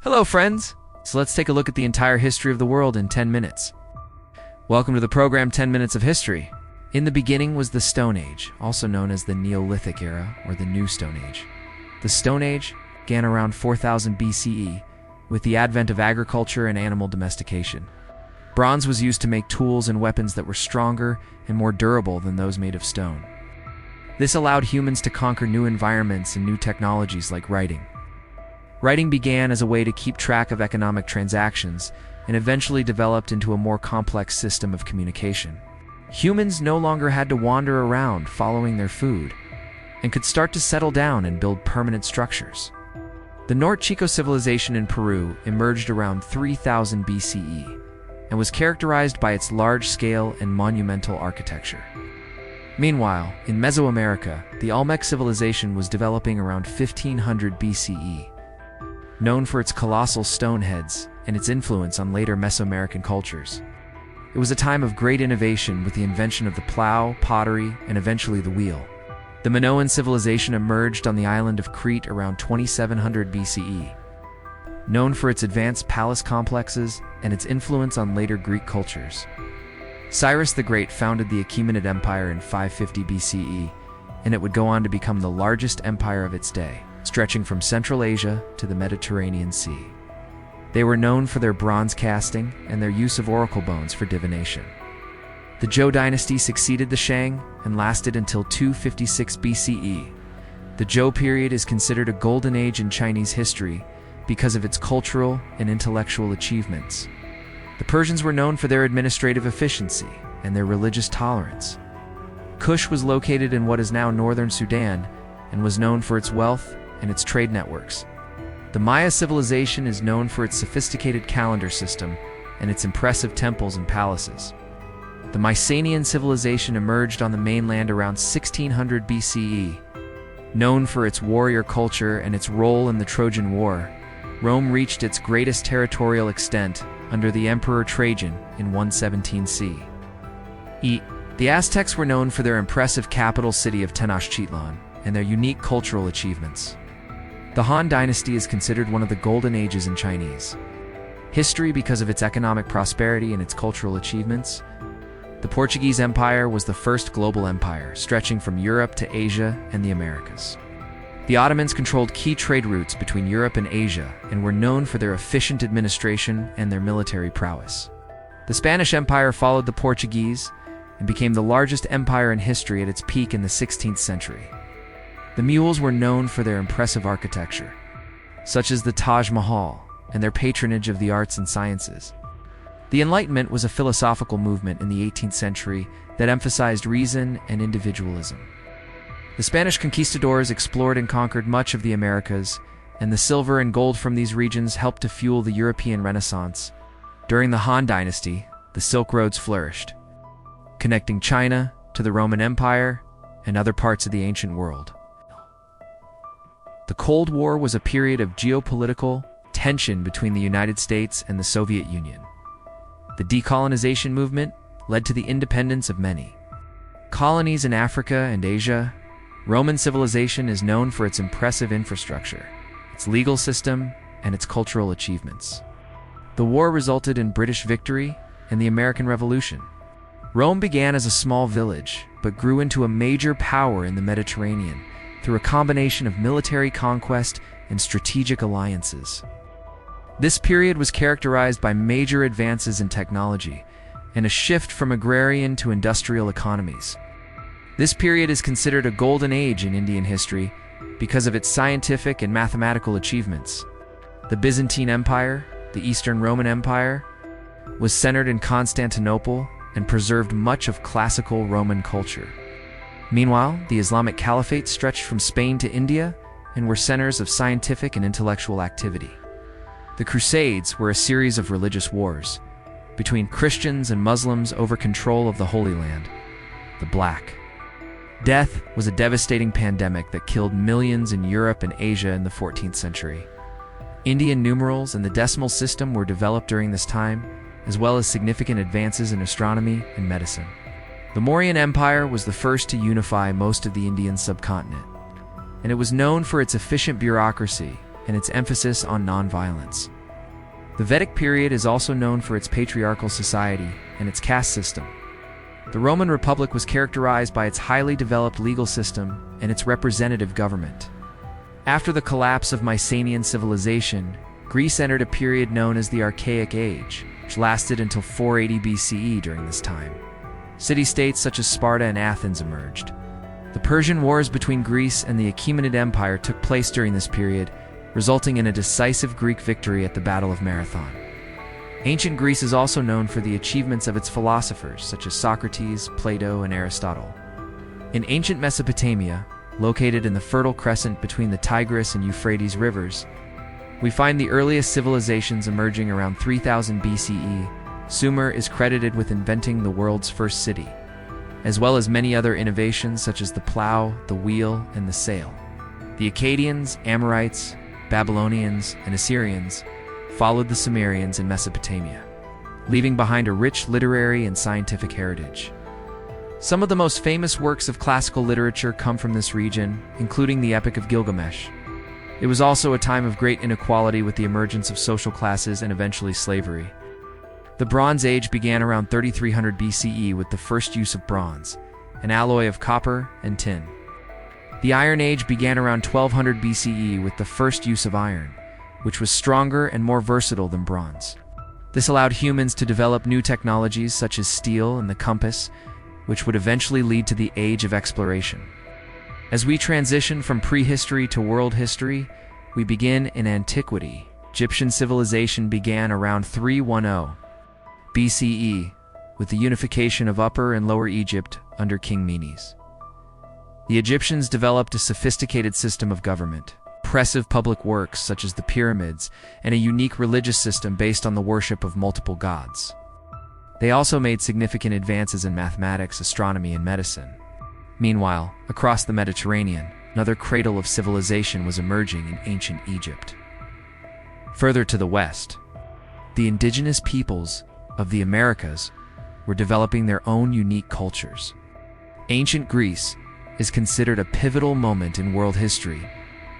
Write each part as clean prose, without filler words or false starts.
Hello, friends! So let's take a look at the entire history of the world in 10 minutes. Welcome to the program 10 Minutes of History. In the beginning was the Stone Age, also known as the Neolithic Era or the New Stone Age. The Stone Age began around 4000 BCE with the advent of agriculture and animal domestication. Bronze was used to make tools and weapons that were stronger and more durable than those made of stone. This allowed humans to conquer new environments and new technologies like writing. Writing began as a way to keep track of economic transactions and eventually developed into a more complex system of communication. Humans no longer had to wander around following their food and could start to settle down and build permanent structures. The Norte Chico civilization in Peru emerged around 3000 BCE and was characterized by its large-scale and monumental architecture. Meanwhile, in Mesoamerica, the Olmec civilization was developing around 1500 BCE, known for its colossal stone heads and its influence on later Mesoamerican cultures. It was a time of great innovation with the invention of the plow, pottery, and eventually the wheel. The Minoan civilization emerged on the island of Crete around 2700 BCE, known for its advanced palace complexes and its influence on later Greek cultures. Cyrus the Great founded the Achaemenid Empire in 550 BCE, and it would go on to become the largest empire of its day, stretching from Central Asia to the Mediterranean Sea. They were known for their bronze casting and their use of oracle bones for divination. The Zhou dynasty succeeded the Shang and lasted until 256 BCE. The Zhou period is considered a golden age in Chinese history because of its cultural and intellectual achievements. The Persians were known for their administrative efficiency and their religious tolerance. Kush was located in what is now northern Sudan and was known for its wealth and its trade networks. The Maya civilization is known for its sophisticated calendar system and its impressive temples and palaces. The Mycenaean civilization emerged on the mainland around 1600 BCE. Known for its warrior culture and its role in the Trojan War, Rome reached its greatest territorial extent under the Emperor Trajan in 117 CE. The Aztecs were known for their impressive capital city of Tenochtitlan and their unique cultural achievements. The Han Dynasty is considered one of the golden ages in Chinese history because of its economic prosperity and its cultural achievements. The Portuguese Empire was the first global empire, stretching from Europe to Asia and the Americas. The Ottomans controlled key trade routes between Europe and Asia and were known for their efficient administration and their military prowess. The Spanish Empire followed the Portuguese and became the largest empire in history at its peak in the 16th century. The Mughals were known for their impressive architecture, such as the Taj Mahal, and their patronage of the arts and sciences. The Enlightenment was a philosophical movement in the 18th century that emphasized reason and individualism. The Spanish conquistadors explored and conquered much of the Americas, and the silver and gold from these regions helped to fuel the European Renaissance. During the Han Dynasty, the Silk Roads flourished, connecting China to the Roman Empire and other parts of the ancient world. The Cold War was a period of geopolitical tension between the United States and the Soviet Union. The decolonization movement led to the independence of many colonies in Africa and Asia. Roman civilization is known for its impressive infrastructure, its legal system, and its cultural achievements. The war resulted in British victory and the American Revolution. Rome began as a small village, but grew into a major power in the Mediterranean through a combination of military conquest and strategic alliances. This period was characterized by major advances in technology and a shift from agrarian to industrial economies. This period is considered a golden age in Indian history because of its scientific and mathematical achievements. The Byzantine Empire, the Eastern Roman Empire, was centered in Constantinople and preserved much of classical Roman culture. Meanwhile, the Islamic Caliphate stretched from Spain to India and were centers of scientific and intellectual activity. The Crusades were a series of religious wars between Christians and Muslims over control of the Holy Land. The Black Death was a devastating pandemic that killed millions in Europe and Asia in the 14th century. Indian numerals and the decimal system were developed during this time, as well as significant advances in astronomy and medicine. The Mauryan Empire was the first to unify most of the Indian subcontinent, and it was known for its efficient bureaucracy and its emphasis on nonviolence. The Vedic period is also known for its patriarchal society and its caste system. The Roman Republic was characterized by its highly developed legal system and its representative government. After the collapse of Mycenaean civilization, Greece entered a period known as the Archaic Age, which lasted until 480 BCE. During this time, city-states such as Sparta and Athens emerged. The Persian Wars between Greece and the Achaemenid Empire took place during this period, resulting in a decisive Greek victory at the Battle of Marathon. Ancient Greece is also known for the achievements of its philosophers, such as Socrates, Plato, and Aristotle. In ancient Mesopotamia, located in the Fertile Crescent between the Tigris and Euphrates rivers, we find the earliest civilizations emerging around 3000 BCE. Sumer is credited with inventing the world's first city, as well as many other innovations such as the plow, the wheel, and the sail. The Akkadians, Amorites, Babylonians, and Assyrians followed the Sumerians in Mesopotamia, leaving behind a rich literary and scientific heritage. Some of the most famous works of classical literature come from this region, including the Epic of Gilgamesh. It was also a time of great inequality with the emergence of social classes and eventually slavery. The Bronze Age began around 3300 BCE with the first use of bronze, an alloy of copper and tin. The Iron Age began around 1200 BCE with the first use of iron, which was stronger and more versatile than bronze. This allowed humans to develop new technologies such as steel and the compass, which would eventually lead to the Age of Exploration. As we transition from prehistory to world history, we begin in antiquity. Egyptian civilization began around 310 BCE with the unification of Upper and Lower Egypt under King Menes. The Egyptians developed a sophisticated system of government, impressive public works such as the pyramids, and a unique religious system based on the worship of multiple gods. They also made significant advances in mathematics, astronomy, and medicine. Meanwhile, across the Mediterranean, another cradle of civilization was emerging in ancient Egypt. Further to the west, the indigenous peoples of the Americas were developing their own unique cultures. Ancient Greece is considered a pivotal moment in world history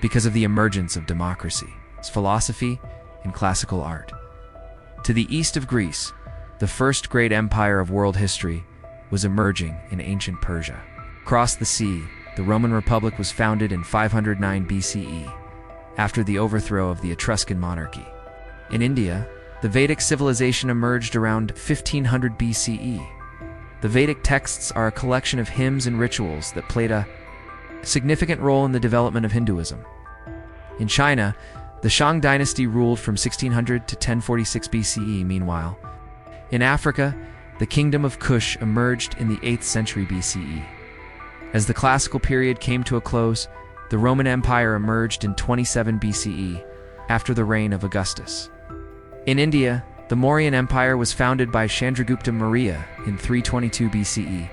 because of the emergence of democracy, its philosophy, and classical art. To the east of Greece, the first great empire of world history was emerging in ancient Persia. Across the sea, the Roman Republic was founded in 509 BCE, after the overthrow of the Etruscan monarchy. In India, the Vedic civilization emerged around 1500 BCE. The Vedic texts are a collection of hymns and rituals that played a significant role in the development of Hinduism. In China, the Shang dynasty ruled from 1600 to 1046 BCE. Meanwhile, in Africa, the Kingdom of Kush emerged in the 8th century BCE. As the classical period came to a close, the Roman Empire emerged in 27 BCE, after the reign of Augustus. In India, the Mauryan Empire was founded by Chandragupta Maurya in 322 BCE,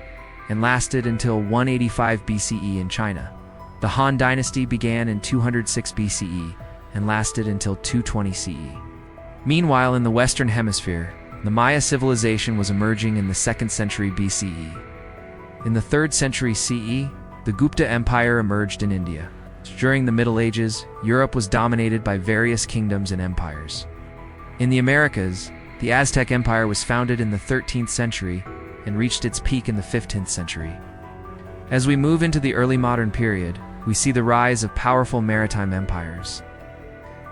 and lasted until 185 BCE in China. The Han dynasty began in 206 BCE, and lasted until 220 CE. Meanwhile, in the Western Hemisphere, the Maya civilization was emerging in the 2nd century BCE. In the 3rd century CE, the Gupta Empire emerged in India. During the Middle Ages, Europe was dominated by various kingdoms and empires. In the Americas, the Aztec Empire was founded in the 13th century and reached its peak in the 15th century. As we move into the early modern period, we see the rise of powerful maritime empires.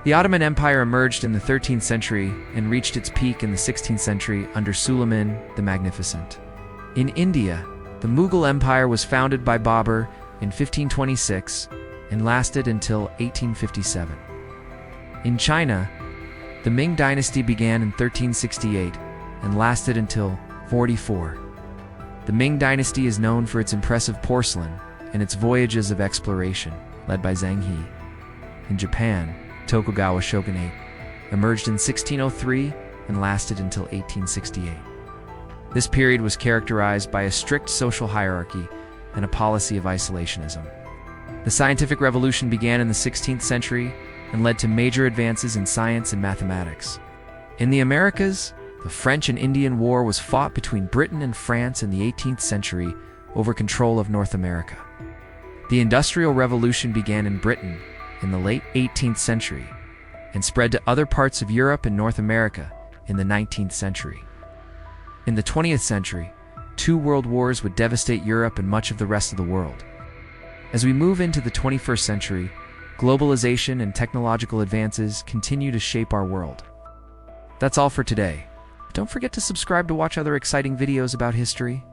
The Ottoman Empire emerged in the 13th century and reached its peak in the 16th century under Suleiman the Magnificent. In India, the Mughal Empire was founded by Babur in 1526 and lasted until 1857. In China, the Ming dynasty began in 1368 and lasted until 44. The Ming dynasty is known for its impressive porcelain and its voyages of exploration, led by Zheng He. In Japan, Tokugawa Shogunate emerged in 1603 and lasted until 1868. This period was characterized by a strict social hierarchy and a policy of isolationism. The scientific revolution began in the 16th century and led to major advances in science and mathematics. In the Americas, the French and Indian War was fought between Britain and France in the 18th century over control of North America. The Industrial Revolution began in Britain in the late 18th century, and spread to other parts of Europe and North America in the 19th century. In the 20th century, 2 world wars would devastate Europe and much of the rest of the world. As we move into the 21st century, globalization and technological advances continue to shape our world. That's all for today. Don't forget to subscribe to watch other exciting videos about history.